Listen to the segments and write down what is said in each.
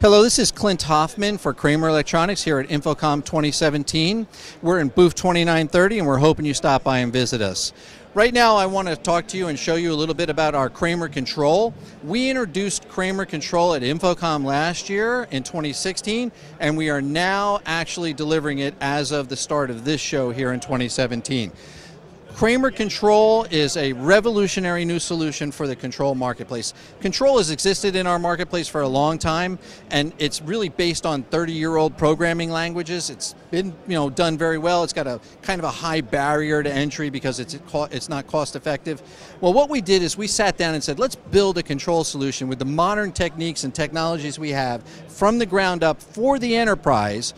Hello, this is Clint Hoffman for Kramer Electronics here at InfoComm 2017. We're in booth 2930 and we're hoping you stop by and visit us. Right now I want to talk to you and show you a little bit about our Kramer Control. We introduced Kramer Control at InfoComm last year in 2016 and we are now actually delivering it as of the start of this show here in 2017. Kramer Control is a revolutionary new solution for the control marketplace. Control has existed in our marketplace for a long time, and it's really based on 30-year-old programming languages. It's been, done very well. It's got a kind of a high barrier to entry because it's not cost effective. Well, what we did is we sat down and said, let's build a control solution with the modern techniques and technologies we have from the ground up for the enterprise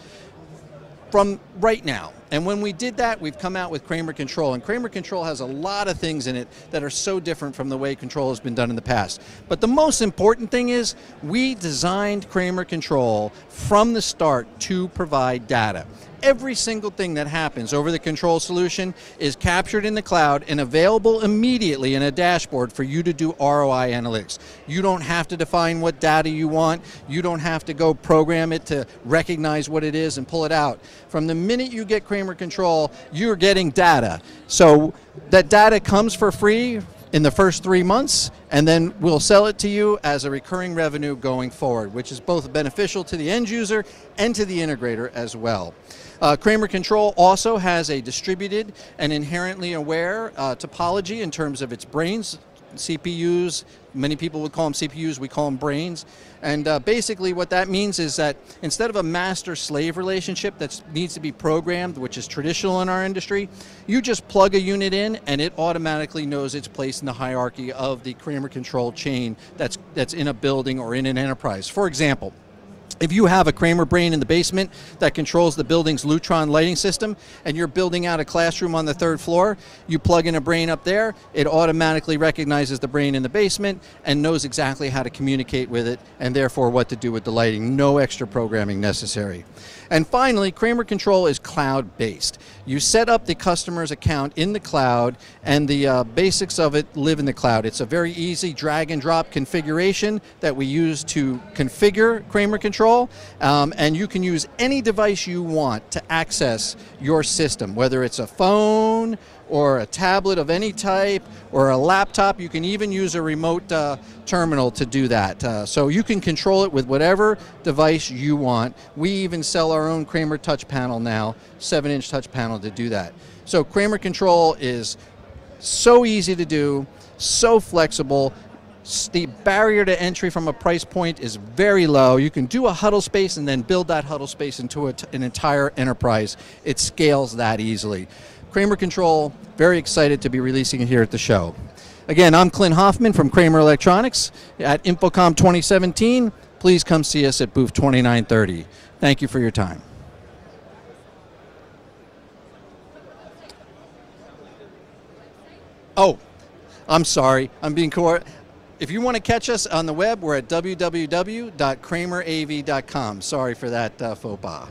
from right now. And when we did that, we've come out with Kramer Control. And Kramer Control has a lot of things in it that are so different from the way control has been done in the past. But the most important thing is we designed Kramer Control from the start to provide data. Every single thing that happens over the control solution is captured in the cloud and available immediately in a dashboard for you to do ROI analytics. You don't have to define what data you want. You don't have to go program it to recognize what it is and pull it out. From the minute you get Kramer Control, you're getting data. So that data comes for free in the first 3 months, and then we'll sell it to you as a recurring revenue going forward, which is both beneficial to the end user and to the integrator as well. Kramer Control also has a distributed and inherently aware topology in terms of its brains, CPUs. Many people would call them CPUs, we call them brains. And basically what that means is that instead of a master-slave relationship that needs to be programmed, which is traditional in our industry, you just plug a unit in and it automatically knows its place in the hierarchy of the Kramer Control chain that's in a building or in an enterprise. For example, if you have a Kramer brain in the basement that controls the building's Lutron lighting system and you're building out a classroom on the 3rd floor, you plug in a brain up there, it automatically recognizes the brain in the basement and knows exactly how to communicate with it and therefore what to do with the lighting. No extra programming necessary. And finally, Kramer Control is cloud-based. You set up the customer's account in the cloud and the basics of it live in the cloud. It's a very easy drag and drop configuration that we use to configure Kramer Control, and you can use any device you want to access your system, whether it's a phone or a tablet of any type or a laptop. You can even use a remote terminal to do that. So you can control it with whatever device you want. We even sell our own Kramer touch panel now, 7-inch touch panel to do that. So Kramer Control is so easy to do, so flexible. The barrier to entry from a price point is very low. You can do a huddle space and then build that huddle space into an entire enterprise. It scales that easily. Kramer Control, very excited to be releasing it here at the show. Again, I'm Clint Hoffman from Kramer Electronics at InfoComm 2017. Please come see us at booth 2930. Thank you for your time. Oh, I'm sorry. I'm being If you want to catch us on the web, we're at www.kramerav.com. Sorry for that faux pas.